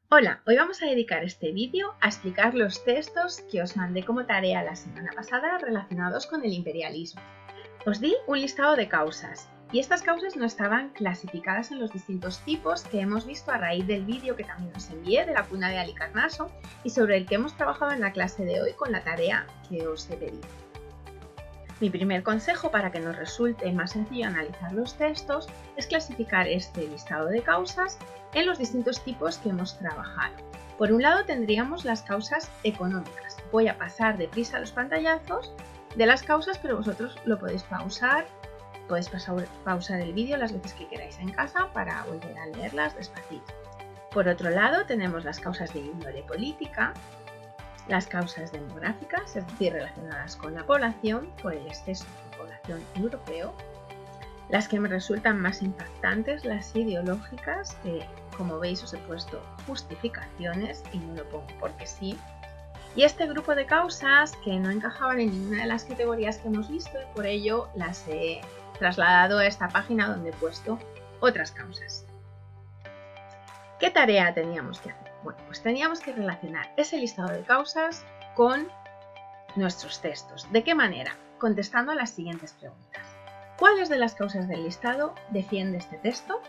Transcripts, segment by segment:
Hola, hoy vamos a dedicar este vídeo a explicar los textos que os mandé como tarea la semana pasada relacionados con el imperialismo. Os di un listado de causas y estas causas no estaban clasificadas en los distintos tipos que hemos visto a raíz del vídeo que también os envié de la cuna de Halicarnaso y sobre el que hemos trabajado en la clase de hoy con la tarea que os he pedido. Mi primer consejo para que nos resulte más sencillo analizar los textos es clasificar este listado de causas en los distintos tipos que hemos trabajado. Por un lado tendríamos las causas económicas. Voy a pasar deprisa los pantallazos de las causas, pero vosotros lo podéis pausar. Podéis pausar el vídeo las veces que queráis en casa para volver a leerlas despacito. Por otro lado tenemos las causas de índole política, las causas demográficas, es decir, relacionadas con la población, por el exceso de población europeo. Las que me resultan más impactantes, las ideológicas, que como veis os he puesto justificaciones y no lo pongo porque sí. Y este grupo de causas que no encajaban en ninguna de las categorías que hemos visto y por ello las he trasladado a esta página donde he puesto otras causas. ¿Qué tarea teníamos que hacer? Bueno, pues teníamos que relacionar ese listado de causas con nuestros textos. ¿De qué manera? Contestando a las siguientes preguntas. ¿Cuáles de las causas del listado defiende este texto?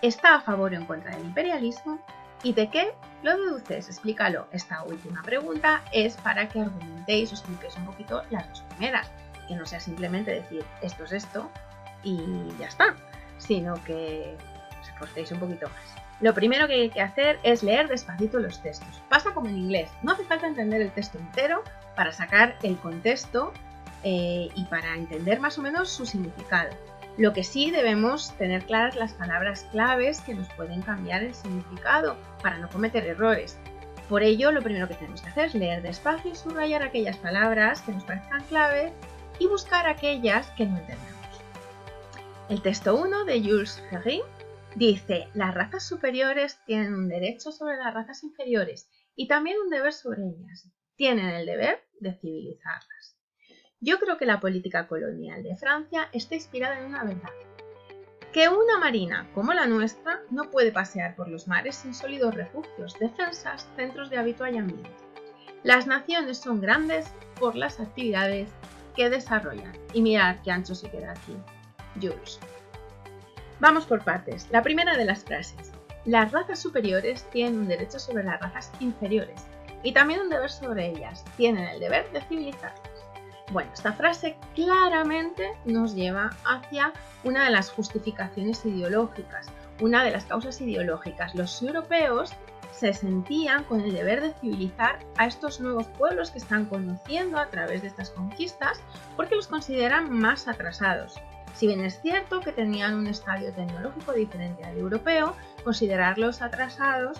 ¿Está a favor o en contra del imperialismo? ¿Y de qué lo deduces? Explícalo. Esta última pregunta es para que argumentéis o expliquéis un poquito las dos primeras, que no sea simplemente decir esto es esto y ya está, sino que os esforcéis un poquito más. Lo primero que hay que hacer es leer despacito los textos. Pasa como en inglés, no hace falta entender el texto entero para sacar el contexto y para entender más o menos su significado. Lo que sí debemos tener claras las palabras claves que nos pueden cambiar el significado para no cometer errores. Por ello, lo primero que tenemos que hacer es leer despacio y subrayar aquellas palabras que nos parezcan claves y buscar aquellas que no entendamos. El texto 1 de Jules Ferry dice: las razas superiores tienen un derecho sobre las razas inferiores y también un deber sobre ellas. Tienen el deber de civilizarlas. Yo creo que la política colonial de Francia está inspirada en una verdad: que una marina como la nuestra no puede pasear por los mares sin sólidos refugios, defensas, centros de avituallamiento. Las naciones son grandes por las actividades que desarrollan. Y mirad qué ancho se queda aquí, Jules. Vamos por partes. La primera de las frases: las razas superiores tienen un derecho sobre las razas inferiores y también un deber sobre ellas. Tienen el deber de civilizarlas. Bueno, esta frase claramente nos lleva hacia una de las justificaciones ideológicas, una de las causas ideológicas. Los europeos se sentían con el deber de civilizar a estos nuevos pueblos que están conociendo a través de estas conquistas porque los consideran más atrasados. Si bien es cierto que tenían un estadio tecnológico diferente al europeo, considerarlos atrasados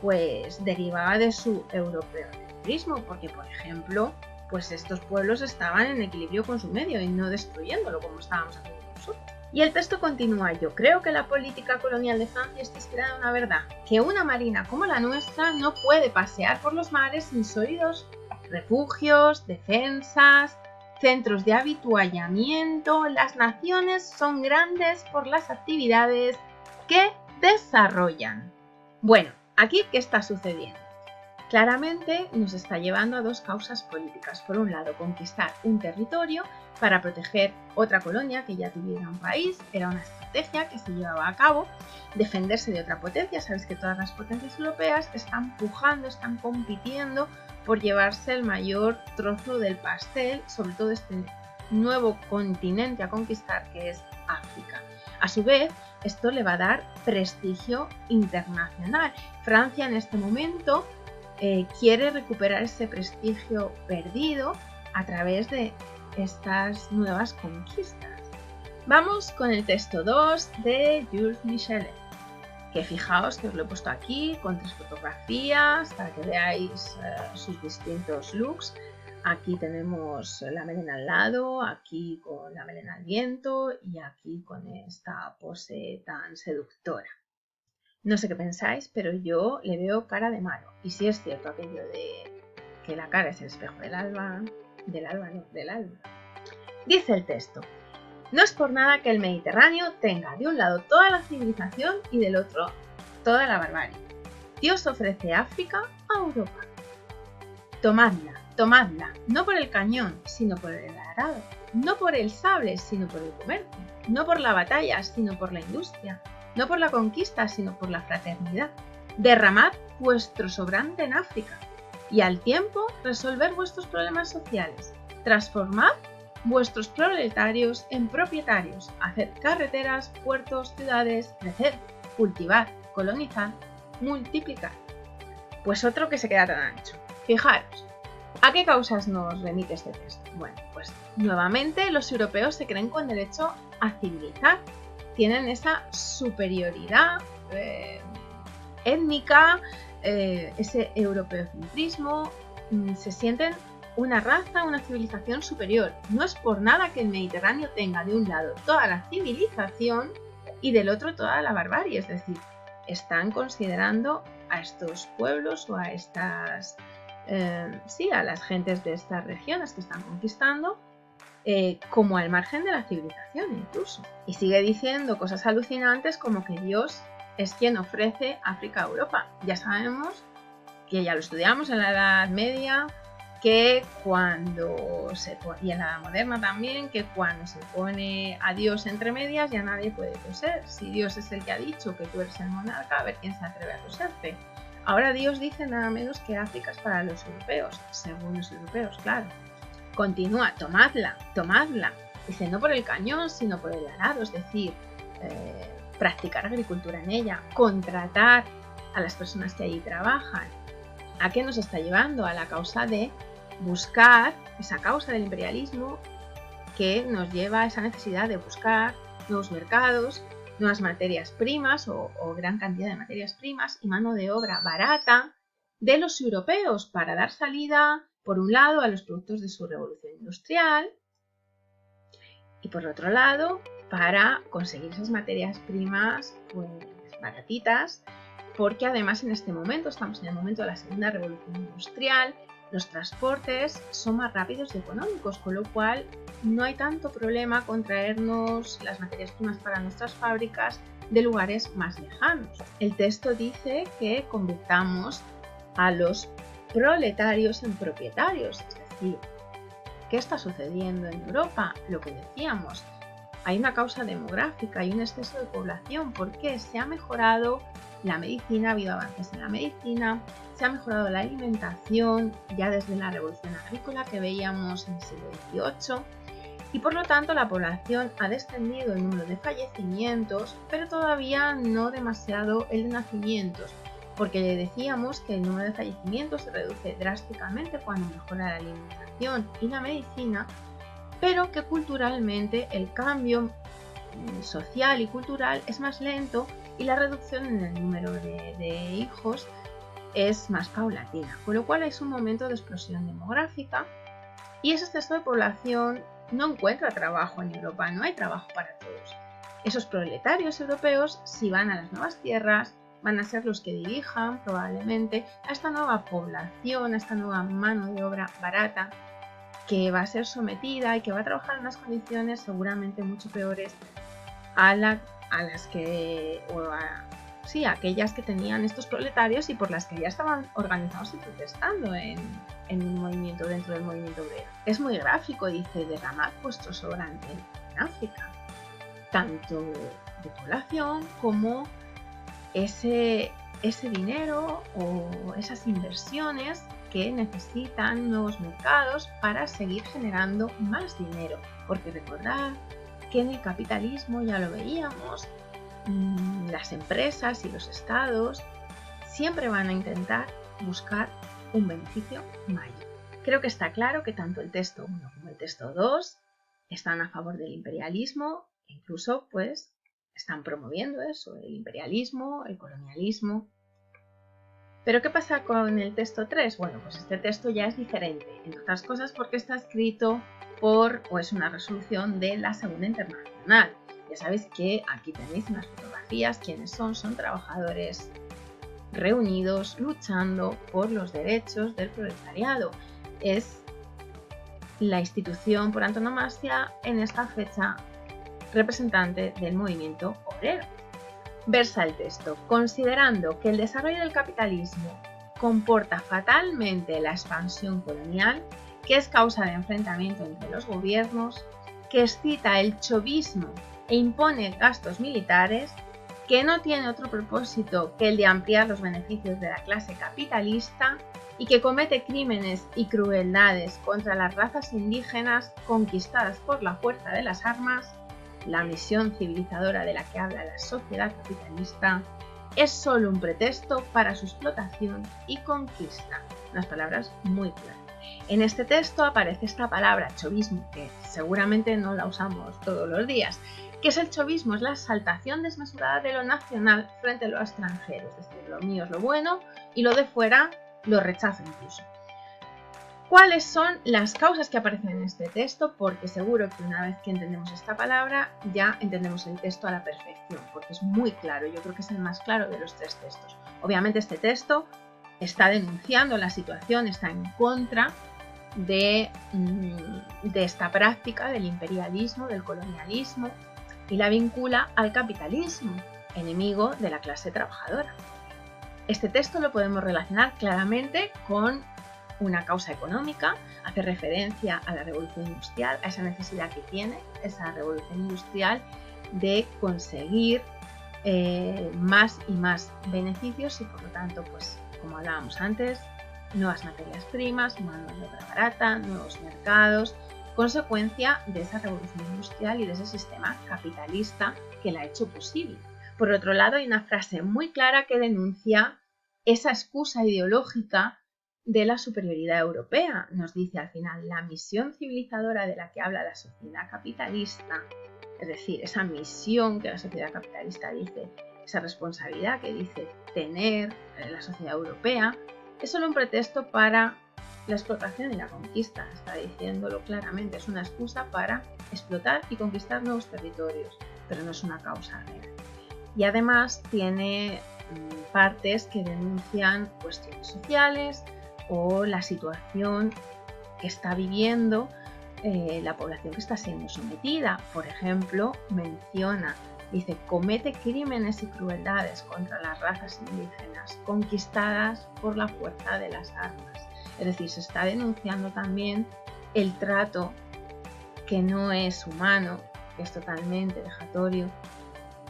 pues derivaba de su europeocentrismo, porque por ejemplo pues estos pueblos estaban en equilibrio con su medio y no destruyéndolo como estábamos haciendo nosotros. Y el texto continúa: yo creo que la política colonial de Francia está inspirada en una verdad, que una marina como la nuestra no puede pasear por los mares sin sólidos refugios, defensas, centros de avituallamiento. Las naciones son grandes por las actividades que desarrollan. Bueno, aquí ¿qué está sucediendo? Claramente nos está llevando a dos causas políticas. Por un lado, conquistar un territorio para proteger otra colonia que ya tuviera un país, era una estrategia que se llevaba a cabo. Defenderse de otra potencia, sabéis que todas las potencias europeas están pujando, están compitiendo por llevarse el mayor trozo del pastel, sobre todo este nuevo continente a conquistar que es África. A su vez, esto le va a dar prestigio internacional. Francia en este momento quiere recuperar ese prestigio perdido a través de estas nuevas conquistas. Vamos con el texto 2 de Jules Michelet, que fijaos que os lo he puesto aquí con 3 fotografías para que veáis sus distintos looks. Aquí tenemos la melena al lado, aquí con la melena al viento y aquí con esta pose tan seductora. No sé qué pensáis, pero yo le veo cara de malo. Y si es cierto aquello de que la cara es el espejo del alma. Dice el texto: no es por nada que el Mediterráneo tenga de un lado toda la civilización y del otro toda la barbarie. Dios ofrece África a Europa. Tomadla, tomadla, no por el cañón, sino por el arado, no por el sable, sino por el comercio, no por la batalla, sino por la industria, no por la conquista, sino por la fraternidad. Derramad vuestro sobrante en África y al tiempo resolver vuestros problemas sociales. Transformad vuestros proletarios en propietarios, haced carreteras, puertos, ciudades, crecer, cultivar, colonizar, multiplicar. Pues otro que se queda tan ancho. Fijaros, ¿a qué causas nos remite este texto? Bueno, pues nuevamente los europeos se creen con derecho a civilizar, tienen esa superioridad étnica, ese europeocentrismo, se sienten una raza, una civilización superior. No es por nada que el Mediterráneo tenga de un lado toda la civilización y del otro toda la barbarie, es decir, están considerando a estos pueblos o a estas, a las gentes de estas regiones que están conquistando como al margen de la civilización incluso. Y sigue diciendo cosas alucinantes como que Dios es quien ofrece África a Europa. Ya sabemos, que ya lo estudiamos en la Edad Media, que cuando se pone, y en la Edad Moderna también, que cuando se pone a Dios entre medias ya nadie puede coser. Si Dios es el que ha dicho que tú eres el monarca, a ver quién se atreve a coserte. Ahora Dios dice nada menos que África es para los europeos, según los europeos, claro. Continúa, tomadla, tomadla. Dice, no por el cañón, sino por el arado, es decir, practicar agricultura en ella, contratar a las personas que allí trabajan. ¿A qué nos está llevando? A la causa de buscar, esa causa del imperialismo que nos lleva a esa necesidad de buscar nuevos mercados, nuevas materias primas o gran cantidad de materias primas y mano de obra barata de los europeos para dar salida, por un lado, a los productos de su revolución industrial y por otro lado, para conseguir esas materias primas pues baratitas, porque además en este momento, estamos en el momento de la segunda revolución industrial, los transportes son más rápidos y económicos, con lo cual no hay tanto problema con traernos las materias primas para nuestras fábricas de lugares más lejanos. El texto dice que convirtamos a los proletarios en propietarios, es decir, ¿qué está sucediendo en Europa? Lo que decíamos, hay una causa demográfica, hay un exceso de población, porque se ha mejorado la medicina, ha habido avances en la medicina, se ha mejorado la alimentación ya desde la revolución agrícola que veíamos en el siglo XVIII y por lo tanto la población ha descendido el número de fallecimientos, pero todavía no demasiado el de nacimientos, porque decíamos que el número de fallecimientos se reduce drásticamente cuando mejora la alimentación y la medicina, pero que culturalmente el cambio social y cultural es más lento y la reducción en el número de hijos es más paulatina, con lo cual es un momento de explosión demográfica y ese exceso de población no encuentra trabajo en Europa, no hay trabajo para todos. Esos proletarios europeos, si van a las nuevas tierras, van a ser los que dirijan probablemente a esta nueva población, a esta nueva mano de obra barata que va a ser sometida y que va a trabajar en unas condiciones seguramente mucho peores a las que, aquellas que tenían estos proletarios y por las que ya estaban organizados y protestando en un movimiento dentro del movimiento obrero. Es muy gráfico, dice, derramad vuestro sobrante en África, tanto de población como ese dinero o esas inversiones que necesitan nuevos mercados para seguir generando más dinero, porque recordad que en el capitalismo, ya lo veíamos, las empresas y los estados siempre van a intentar buscar un beneficio mayor. Creo que está claro que tanto el texto 1 como el texto 2 están a favor del imperialismo e incluso pues están promoviendo eso, el imperialismo, el colonialismo. ¿Pero qué pasa con el texto 3? Bueno, pues este texto ya es diferente, entre otras cosas porque está escrito es una resolución de la Segunda Internacional. Ya sabéis que aquí tenéis unas fotografías, quiénes son trabajadores reunidos luchando por los derechos del proletariado. Es la institución por antonomasia en esta fecha representante del movimiento obrero. Versa el texto: considerando que el desarrollo del capitalismo comporta fatalmente la expansión colonial, que es causa de enfrentamiento entre los gobiernos, que excita el chauvismo e impone gastos militares, que no tiene otro propósito que el de ampliar los beneficios de la clase capitalista y que comete crímenes y crueldades contra las razas indígenas conquistadas por la fuerza de las armas, la misión civilizadora de la que habla la sociedad capitalista es solo un pretexto para su explotación y conquista. Unas palabras muy claras. En este texto aparece esta palabra chauvismo, que seguramente no la usamos todos los días. ¿Qué es el chauvismo? Es la exaltación desmesurada de lo nacional frente a lo extranjero, es decir, lo mío es lo bueno y lo de fuera lo rechazo incluso. ¿Cuáles son las causas que aparecen en este texto? Porque seguro que una vez que entendemos esta palabra ya entendemos el texto a la perfección, porque es muy claro, yo creo que es el más claro de los tres textos. Obviamente este texto está denunciando la situación, está en contra de esta práctica del imperialismo, del colonialismo, y la vincula al capitalismo, enemigo de la clase trabajadora. Este texto lo podemos relacionar claramente con una causa económica, hace referencia a la revolución industrial, a esa necesidad que tiene esa revolución industrial de conseguir más y más beneficios y por lo tanto, pues como hablábamos antes, nuevas materias primas, mano de obra barata, nuevos mercados, consecuencia de esa revolución industrial y de ese sistema capitalista que la ha hecho posible. Por otro lado, hay una frase muy clara que denuncia esa excusa ideológica de la superioridad europea. Nos dice al final: la misión civilizadora de la que habla la sociedad capitalista, es decir, esa misión que la sociedad capitalista dice, esa responsabilidad que dice tener la sociedad europea, es solo un pretexto para la explotación y la conquista. Está diciéndolo claramente, es una excusa para explotar y conquistar nuevos territorios, pero no es una causa real. Y además tiene partes que denuncian cuestiones sociales o la situación que está viviendo la población que está siendo sometida. Por ejemplo, menciona, dice, comete crímenes y crueldades contra las razas indígenas conquistadas por la fuerza de las armas. Es decir, se está denunciando también el trato que no es humano, que es totalmente vejatorio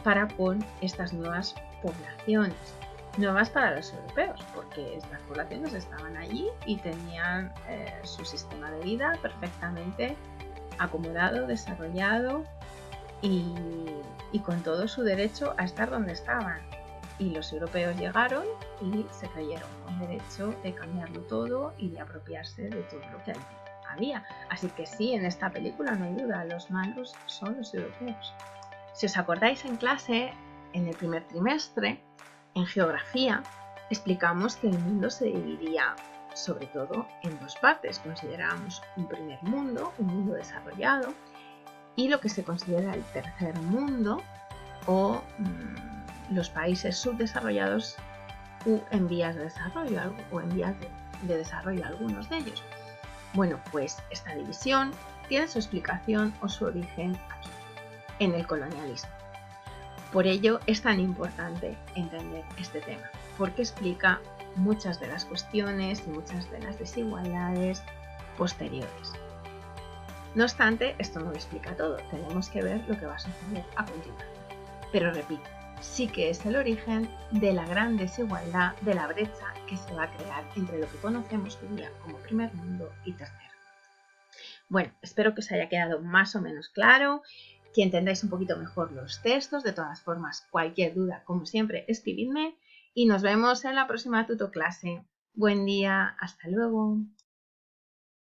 para con estas nuevas poblaciones. Nuevas para los europeos, porque estas poblaciones estaban allí y tenían su sistema de vida perfectamente acomodado, desarrollado y con todo su derecho a estar donde estaban. Y los europeos llegaron y se creyeron con derecho de cambiarlo todo y de apropiarse de todo lo que allí había. Así que sí, en esta película no hay duda, los malos son los europeos. Si os acordáis, en clase, en el primer trimestre, en geografía, explicamos que el mundo se dividía sobre todo en dos partes. Considerábamos un primer mundo, un mundo desarrollado, y lo que se considera el tercer mundo o los países subdesarrollados u en vías de desarrollo o en vías de desarrollo algunos de ellos. Bueno, pues esta división tiene su explicación o su origen aquí, en el colonialismo. Por ello es tan importante entender este tema, porque explica muchas de las cuestiones y muchas de las desigualdades posteriores. No obstante, esto no lo explica todo, tenemos que ver lo que va a suceder a continuación. Pero repito, sí que es el origen de la gran desigualdad, de la brecha que se va a crear entre lo que conocemos hoy día como primer mundo y tercer mundo. Bueno, espero que os haya quedado más o menos claro, que entendáis un poquito mejor los textos. De todas formas, cualquier duda, como siempre, escribidme y nos vemos en la próxima tutoclase. Buen día, hasta luego.